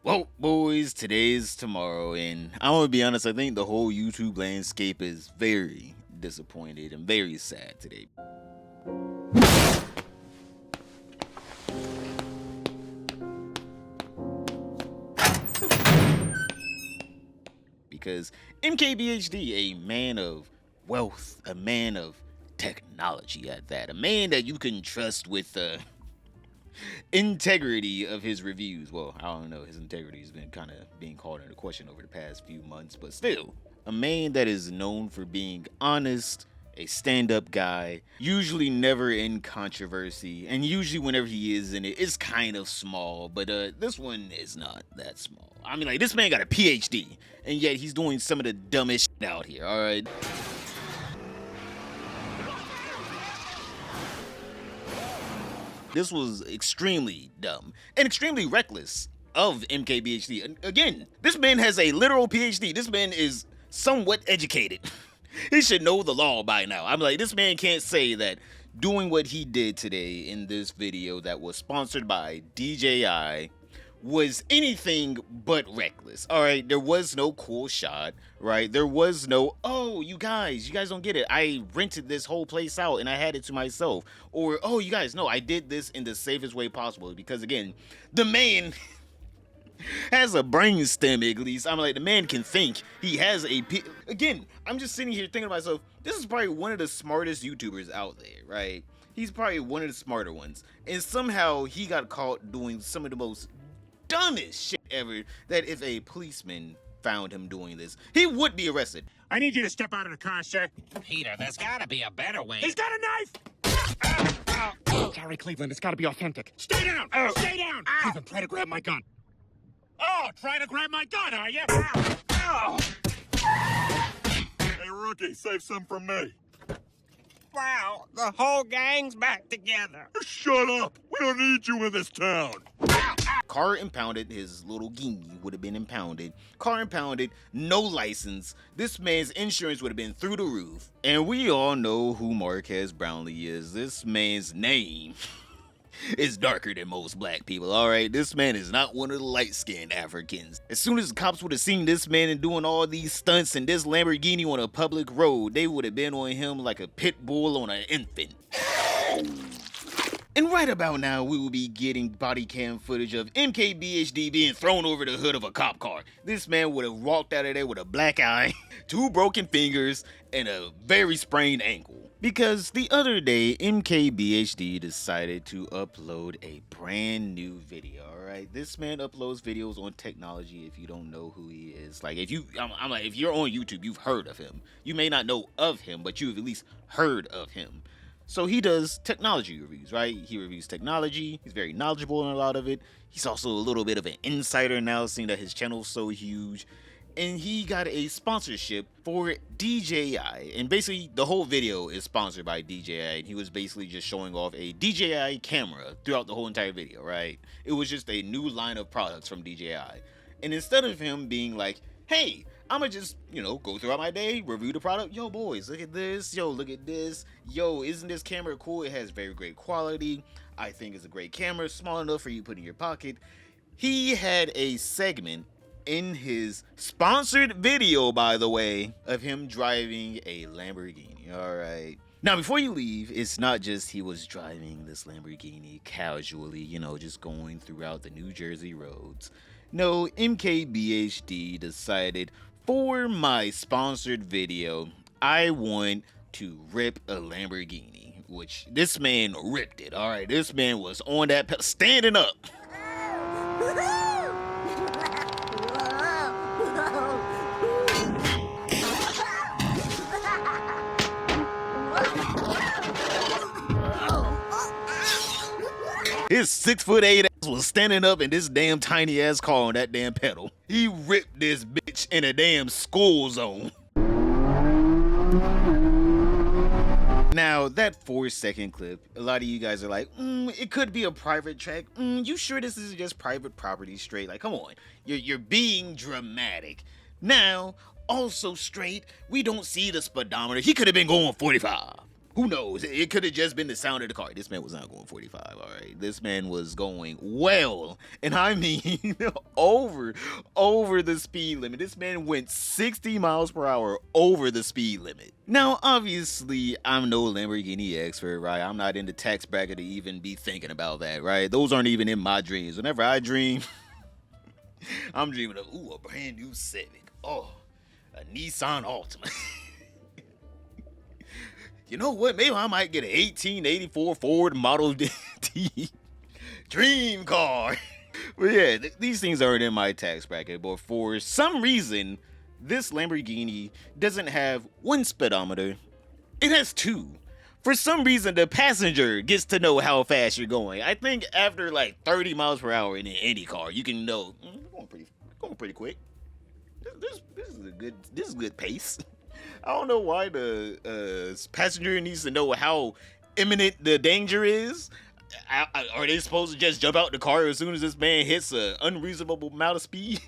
Well, boys, today's tomorrow, and I'm gonna be honest, I think the whole YouTube landscape is very disappointed and very sad today. Because MKBHD, a man of wealth, a man of technology at that, a man that you can trust with the integrity of his reviews. Well, I don't know, his integrity has been kind of being called into question over the past few months, but still, a man that is known for being honest, a stand-up guy, usually never in controversy, and usually whenever he is in it, it's kind of small, but this one is not that small. I mean, like, this man got a PhD, and yet he's doing some of the dumbest shit out here, alright? This was extremely dumb and extremely reckless of MKBHD. And again, this man has a literal PhD. This man is somewhat educated. He should know the law by now. I'm like, this man can't say that doing what he did today in this video that was sponsored by DJI was anything but reckless. All right, there was no cool shot, right? There was no, oh, you guys don't get it. I rented this whole place out and I had it to myself. Or, oh, you guys, no, I did this in the safest way possible. Because again, the man has a brain stem, at least. I'm like, the man can think. He has again, I'm just sitting here thinking to myself, this is probably one of the smartest YouTubers out there, right? He's probably one of the smarter ones. And somehow he got caught doing some of the most dumbest shit ever, that if a policeman found him doing this, he would be arrested. I need you to step out of the car, sir. Peter, there's gotta be a better way. He's got a knife! Gary Cleveland, it's gotta be authentic. Stay down! Stay down! Cleveland, try to grab my gun. Oh, try to grab my gun, are you? Hey, rookie, save some from me. Wow, the whole gang's back together. Shut up! We don't need you in this town. Car impounded, his little Gini would have been impounded. Car impounded, no license. This man's insurance would have been through the roof. And we all know who Marques Brownlee is. This man's name is darker than most black people, alright? This man is not one of the light-skinned Africans. As soon as the cops would have seen this man and doing all these stunts in this Lamborghini on a public road, they would have been on him like a pit bull on an infant. And right about now, we will be getting body cam footage of MKBHD being thrown over the hood of a cop car. This man would have walked out of there with a black eye, 2 broken fingers, and a very sprained ankle. Because the other day, MKBHD decided to upload a brand new video, alright? This man uploads videos on technology if you don't know who he is. Like, if I'm like, if you're on YouTube, you've heard of him. You may not know of him, but you've at least heard of him. So he does technology reviews, right? He reviews technology. He's very knowledgeable in a lot of it. He's also a little bit of an insider now, seeing that his channel is so huge. And he got a sponsorship for DJI. And basically, the whole video is sponsored by DJI. And he was basically just showing off a DJI camera throughout the whole entire video, right? It was just a new line of products from DJI. And instead of him being like, hey, I'ma just, go throughout my day, review the product. Yo, boys, look at this. Yo, look at this. Yo, isn't this camera cool? It has very great quality. I think it's a great camera, small enough for you to put in your pocket. He had a segment in his sponsored video, by the way, of him driving a Lamborghini. All right. Now, before you leave, it's not just he was driving this Lamborghini casually, just going throughout the New Jersey roads. No, MKBHD decided, for my sponsored video, I want to rip a Lamborghini, which this man ripped it. All right, this man was on that standing up. His 6'8" ass was standing up in this damn tiny ass car on that damn pedal. He ripped this bitch in a damn school zone. Now, that 4-second clip, a lot of you guys are like, it could be a private track. You sure this is just private property straight? Like, come on. You're being dramatic. Now, also straight, we don't see the speedometer. He could have been going 45. Who knows? It could have just been the sound of the car. This man was not going 45, all right? This man was going well, and I mean over the speed limit. This man went 60 miles per hour over the speed limit. Now, obviously, I'm no Lamborghini expert, right? I'm not in the tax bracket to even be thinking about that, right? Those aren't even in my dreams. Whenever I dream, I'm dreaming of, a brand new Civic. Oh, a Nissan Altima. You know what? Maybe I might get an 1884 Ford Model T dream car. But yeah, these things aren't in my tax bracket. But for some reason, this Lamborghini doesn't have one speedometer. It has two. For some reason, the passenger gets to know how fast you're going. I think after like 30 miles per hour in any car, you can know going pretty quick. This is a good pace. I don't know why the passenger needs to know how imminent the danger is. Are they supposed to just jump out the car as soon as this man hits an unreasonable amount of speed?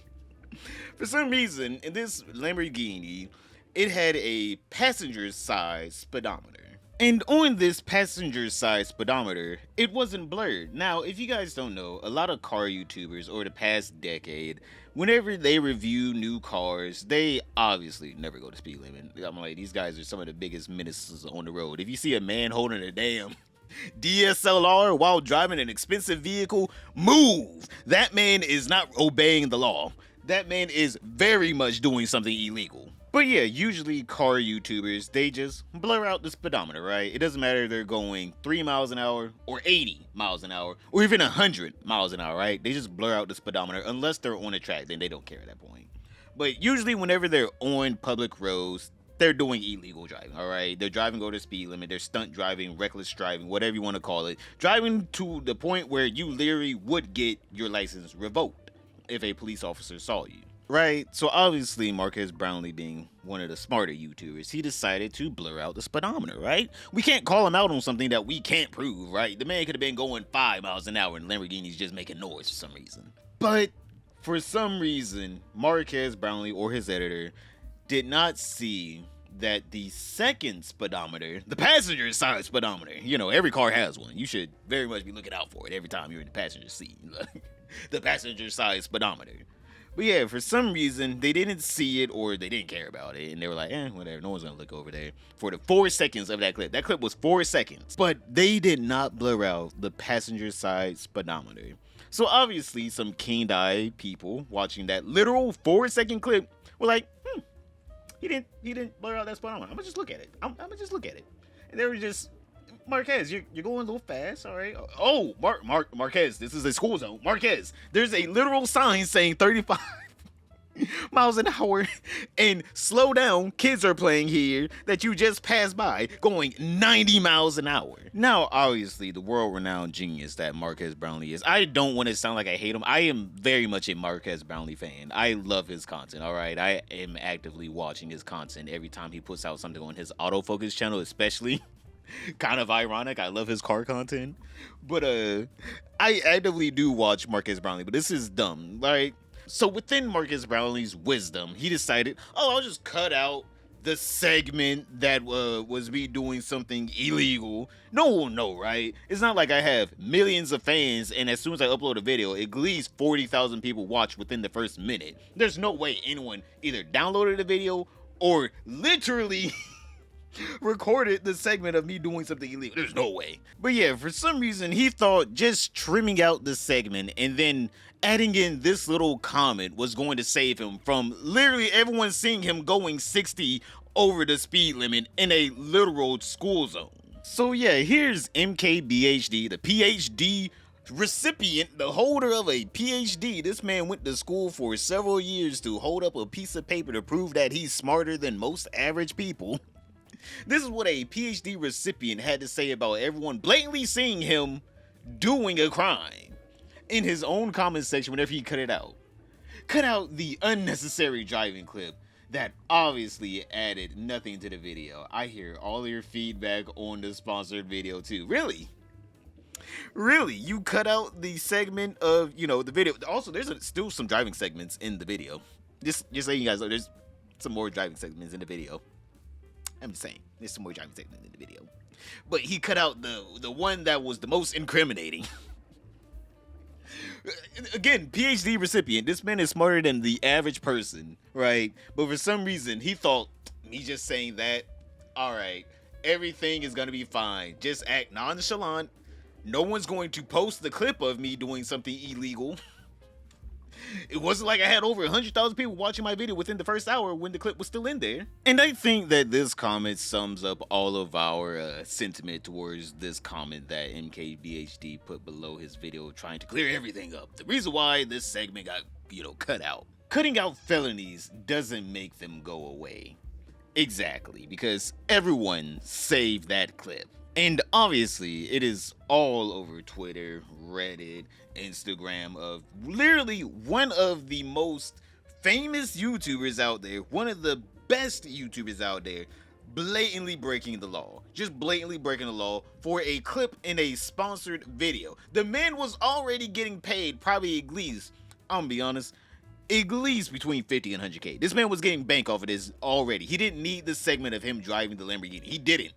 For some reason, in this Lamborghini, it had a passenger side speedometer. And on this passenger side speedometer, it wasn't blurred. Now, if you guys don't know, a lot of car YouTubers over the past decade, whenever they review new cars, they obviously never go to speed limit. I'm like, these guys are some of the biggest menaces on the road. If you see a man holding a damn DSLR while driving an expensive vehicle, move. That man is not obeying the law. That man is very much doing something illegal. But yeah, usually car YouTubers, they just blur out the speedometer, right? It doesn't matter if they're going 3 miles an hour or 80 miles an hour or even 100 miles an hour, right? They just blur out the speedometer unless they're on a track, then they don't care at that point. But usually whenever they're on public roads, they're doing illegal driving, all right? They're driving over the speed limit, they're stunt driving, reckless driving, whatever you want to call it. Driving to the point where you literally would get your license revoked if a police officer saw you. Right, so obviously Marques Brownlee, being one of the smarter YouTubers, he decided to blur out the speedometer, right? We can't call him out on something that we can't prove, right? The man could have been going 5 miles an hour and Lamborghini's just making noise for some reason. But for some reason, Marques Brownlee or his editor did not see that the second speedometer, the passenger side speedometer, every car has one. You should very much be looking out for it every time you're in the passenger seat. The passenger side speedometer. But yeah, for some reason, they didn't see it or they didn't care about it. And they were like, whatever, no one's going to look over there. For the 4 seconds of that clip. That clip was 4 seconds. But they did not blur out the passenger side speedometer. So obviously, some keen-eyed people watching that literal 4-second clip were like, he didn't blur out that speedometer. I'm going to just look at it. I'm going to just look at it. And they were just, Marques, you're going a little fast, all right? Oh, Marques, this is a school zone. Marques, there's a literal sign saying 35 miles an hour and slow down. Kids are playing here that you just passed by going 90 miles an hour. Now, obviously, the world-renowned genius that Marques Brownlee is, I don't want to sound like I hate him. I am very much a Marques Brownlee fan. I love his content, all right? I am actively watching his content every time he puts out something on his autofocus channel, especially. Kind of ironic. I love his car content. But I actively do watch Marques Brownlee, but this is dumb, right? So within Marques Brownlee's wisdom, he decided, I'll just cut out the segment that was me doing something illegal. No one will know, right? It's not like I have millions of fans and as soon as I upload a video, at least 40,000 people watch within the first minute. There's no way anyone either downloaded the video or literally recorded the segment of me doing something illegal. There's no way. But yeah, for some reason, he thought just trimming out the segment and then adding in this little comment was going to save him from literally everyone seeing him going 60 over the speed limit in a literal school zone. So yeah, here's MKBHD, the PhD recipient, the holder of a PhD. This man went to school for several years to hold up a piece of paper to prove that he's smarter than most average people. This is what a PhD recipient had to say about everyone blatantly seeing him doing a crime in his own comment section whenever he cut it out. Cut out the unnecessary driving clip that obviously added nothing to the video. I hear all your feedback on the sponsored video too. Really? You cut out the segment of, the video. Also, there's still some driving segments in the video. Just so you guys know, there's some more driving segments in the video. I'm just saying, there's some more driving segment in the video. But he cut out the one that was the most incriminating. Again, PhD recipient. This man is smarter than the average person, right? But for some reason, he thought me just saying that, all right, everything is gonna be fine. Just act nonchalant. No one's going to post the clip of me doing something illegal. It wasn't like I had over 100,000 people watching my video within the first hour when the clip was still in there. And I think that this comment sums up all of our sentiment towards this comment that MKBHD put below his video trying to clear everything up. The reason why this segment got, cut out. Cutting out felonies doesn't make them go away. Exactly, because everyone saved that clip. And obviously, it is all over Twitter, Reddit, Instagram of literally one of the most famous YouTubers out there, one of the best YouTubers out there, blatantly breaking the law. Just blatantly breaking the law for a clip in a sponsored video. The man was already getting paid probably at least, I'm gonna be honest, at least between 50 and 100K. This man was getting bank off of this already. He didn't need the segment of him driving the Lamborghini. He didn't.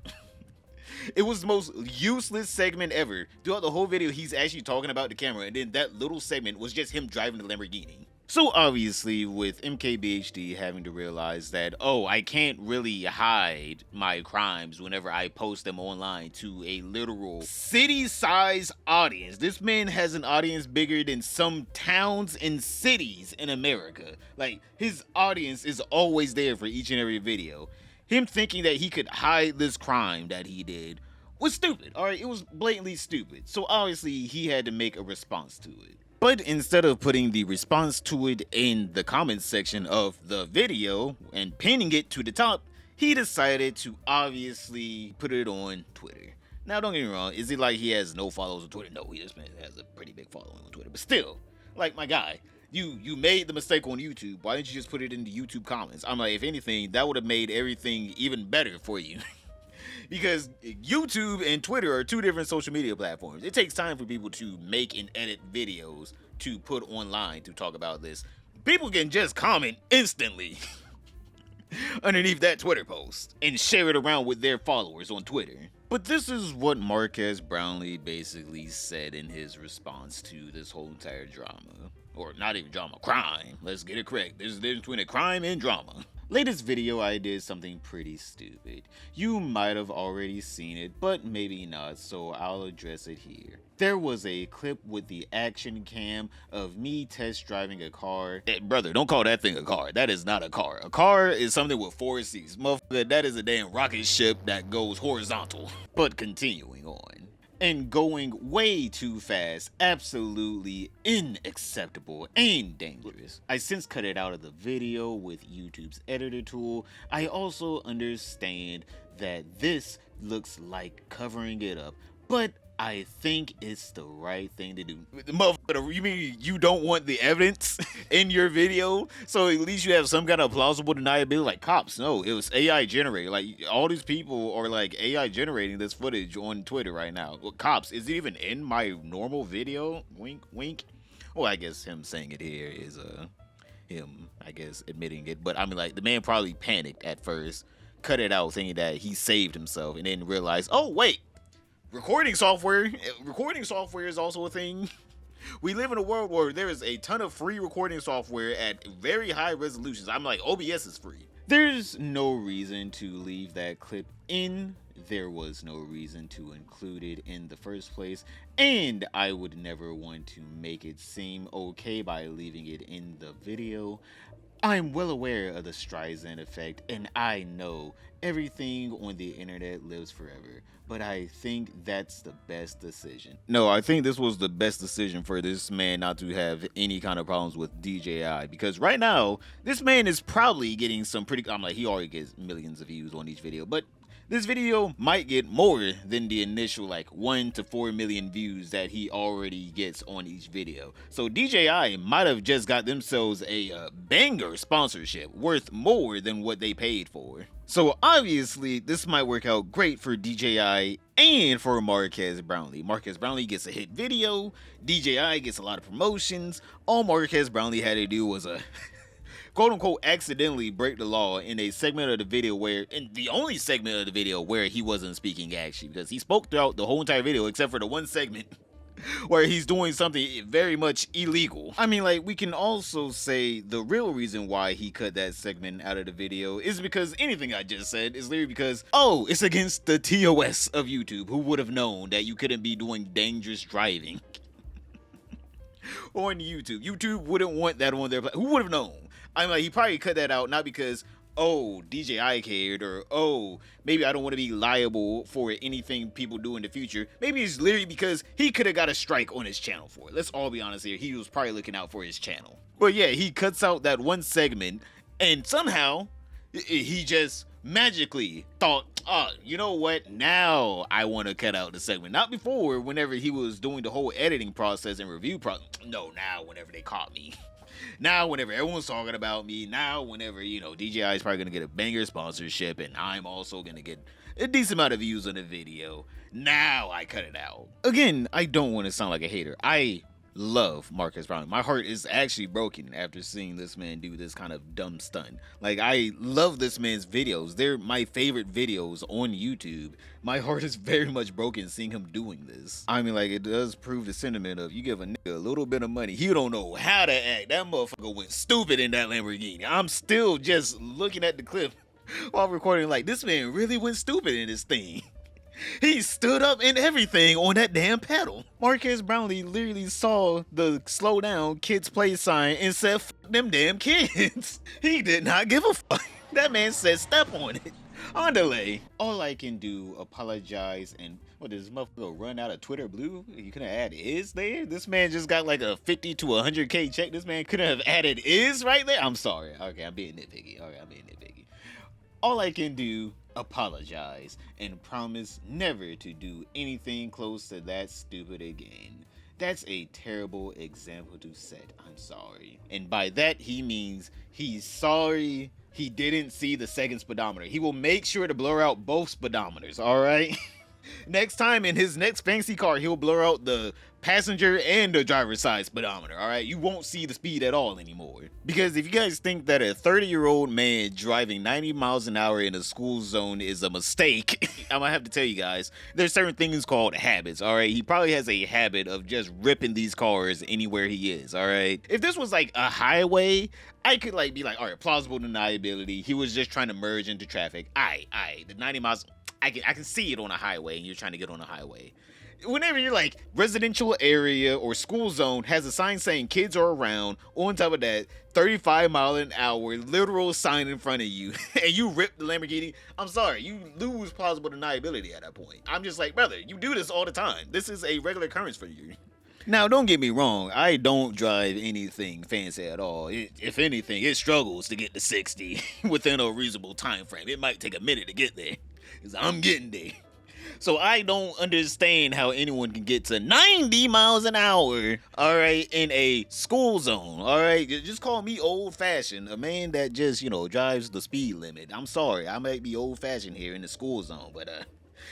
It was the most useless segment ever. Throughout the whole video, he's actually talking about the camera, and then that little segment was just him driving the Lamborghini. So obviously, with MKBHD having to realize that, oh, I can't really hide my crimes whenever I post them online to a literal city-size audience. This man has an audience bigger than some towns and cities in America. Like, his audience is always there for each and every video. Him thinking that he could hide this crime that he did was stupid, alright? It was blatantly stupid. So obviously he had to make a response to it. But instead of putting the response to it in the comments section of the video and pinning it to the top, he decided to obviously put it on Twitter. Now don't get me wrong, is it like he has no followers on Twitter? No, he just has a pretty big following on Twitter. But still, like, my guy, you made the mistake on YouTube. Why didn't you just put it in the YouTube comments? I'm like, if anything, that would have made everything even better for you. Because YouTube and Twitter are two different social media platforms. It takes time for people to make and edit videos to put online to talk about this. People can just comment instantly underneath that Twitter post and share it around with their followers on Twitter. But this is what Marques Brownlee basically said in his response to this whole entire drama. Or not even drama, crime. Let's get it correct. There's a difference between a crime and drama. Latest video, I did something pretty stupid. You might have already seen it, but maybe not, so I'll address it here. There was a clip with the action cam of me test driving a car. Hey, brother, don't call that thing a car. That is not a car. A car is something with 4 seats. Motherfucker, that is a damn rocket ship that goes horizontal. But continuing on. And going way too fast, absolutely unacceptable and dangerous. I since cut it out of the video with YouTube's editor tool. I also understand that this looks like covering it up, but I think it's the right thing to do. Motherfucker, you mean you don't want the evidence in your video? So at least you have some kind of plausible deniability? Like, cops, no, it was AI generated. Like, all these people are like AI generating this footage on Twitter right now. Well, cops, is it even in my normal video? Wink, wink. Well, I guess him saying it here is him, I guess, admitting it. But I mean, like, the man probably panicked at first, cut it out thinking that he saved himself, and then realized, oh, wait. Recording software is also a thing. We live in a world where there is a ton of free recording software at very high resolutions. I'm like, OBS is free. There's no reason to leave that clip in. There was no reason to include it in the first place. And I would never want to make it seem okay by leaving it in the video. I'm well aware of the Streisand effect, and I know everything on the internet lives forever, but I think that's the best decision. No, I think this was the best decision for this man not to have any kind of problems with DJI, because right now, this man is probably getting some pretty, I'm like, he already gets millions of views on each video, but this video might get more than the initial like 1 to 4 million views that he already gets on each video. So DJI might have just got themselves a banger sponsorship worth more than what they paid for. So obviously this might work out great for DJI and for Marques Brownlee. Marques Brownlee gets a hit video, DJI gets a lot of promotions. All Marques Brownlee had to do was quote unquote accidentally break the law in a segment of the video in the only segment of the video where he wasn't speaking actually, because he spoke throughout the whole entire video except for the one segment where he's doing something very much illegal. I mean, like, we can also say the real reason why he cut that segment out of the video is because anything I just said is literally because, oh, it's against the TOS of YouTube. Who would have known that you couldn't be doing dangerous driving on YouTube? YouTube wouldn't want that on their platform. Who would have known? I mean, like, he probably cut that out not because, oh, DJI cared, or oh, maybe I don't want to be liable for anything people do in the future. Maybe it's literally because he could have got a strike on his channel for it. Let's all be honest here. He was probably looking out for his channel. But yeah, he cuts out that one segment, and somehow he just magically thought, oh, you know what? Now I want to cut out the segment. Not before, whenever he was doing the whole editing process and review process. No, now whenever they caught me. Now, whenever everyone's talking about me, now, whenever, you know, DJI is probably going to get a banger sponsorship, and I'm also going to get a decent amount of views on the video, now I cut it out. Again, I don't want to sound like a hater. I love Marques Brownlee. My heart is actually broken after seeing this man do this kind of dumb stunt. Like, I love this man's videos. They're my favorite videos on YouTube. My heart is very much broken seeing him doing this. I mean, like, it does prove the sentiment of you give a nigga a little bit of money, he don't know how to act. That motherfucker went stupid in that Lamborghini. I'm still just looking at the clip while recording, like, this man really went stupid in this thing. He stood up and everything on that damn pedal. Marques Brownlee literally saw the slow down kids play sign and said, "F them damn kids." He did not give a fuck. That man said, "Step on it." On delay. All I can do, apologize, and what, does this motherfucker run out of Twitter Blue? You couldn't add is there? This man just got like a 50 to 100K check. This man couldn't have added is right there. I'm sorry. Okay, I'm being nitpicky. All I can do, apologize, and promise never to do anything close to that stupid again. That's a terrible example to set. I'm sorry. And by that, he means he's sorry he didn't see the second speedometer. He will make sure to blur out both speedometers, all right? Next time in his next fancy car, he'll blur out the passenger and the driver's side speedometer, all right? You won't see the speed at all anymore. Because if you guys think that a 30-year-old man driving 90 miles an hour in a school zone is a mistake, I'm gonna have to tell you guys, there's certain things called habits, all right? He probably has a habit of just ripping these cars anywhere he is, all right? If this was like a highway, I could like be like, all right, plausible deniability. He was just trying to merge into traffic. The 90 miles, I can see it on a highway, and you're trying to get on a highway. Whenever you're like residential area or school zone has a sign saying kids are around, on top of that 35 mile an hour literal sign in front of you, and you rip the Lamborghini, I'm sorry, you lose plausible deniability at that point. I'm just like, brother, you do this all the time. This is a regular occurrence for you. Now, don't get me wrong, I don't drive anything fancy at all. If anything, it struggles to get to 60 within a reasonable time frame. It might take a minute to get there, because I'm getting there. So I don't understand how anyone can get to 90 miles an hour, all right, in a school zone, all right? Just call me old-fashioned, a man that just, you know, drives the speed limit. I'm sorry, I might be old-fashioned here in the school zone, but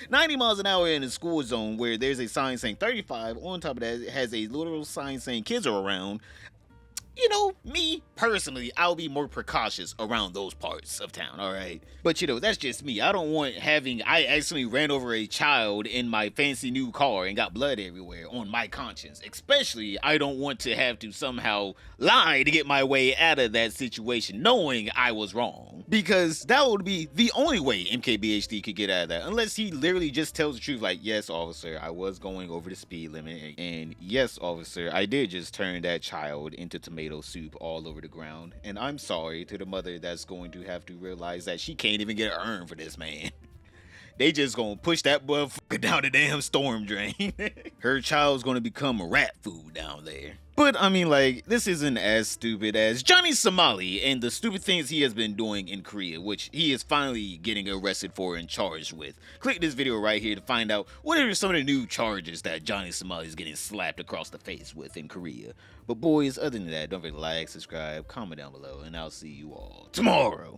90 miles an hour in a school zone where there's a sign saying 35, on top of that, it has a literal sign saying kids are around. You know, me, personally, I'll be more precautious around those parts of town, all right? But, you know, that's just me. I don't want I actually ran over a child in my fancy new car and got blood everywhere on my conscience. Especially, I don't want to have to somehow lie to get my way out of that situation, knowing I was wrong. Because that would be the only way MKBHD could get out of that. Unless he literally just tells the truth, like, yes, officer, I was going over the speed limit. And yes, officer, I did just turn that child into tomato soup all over the ground, and I'm sorry to the mother that's going to have to realize that she can't even get an urn for this man. They just gonna push that motherfucker down the damn storm drain. Her child's gonna become rat food down there. But I mean, like, this isn't as stupid as Johnny Somali and the stupid things he has been doing in Korea, which he is finally getting arrested for and charged with. Click this video right here to find out what are some of the new charges that Johnny Somali is getting slapped across the face with in Korea. But boys, other than that, don't forget to like, subscribe, comment down below, and I'll see you all tomorrow.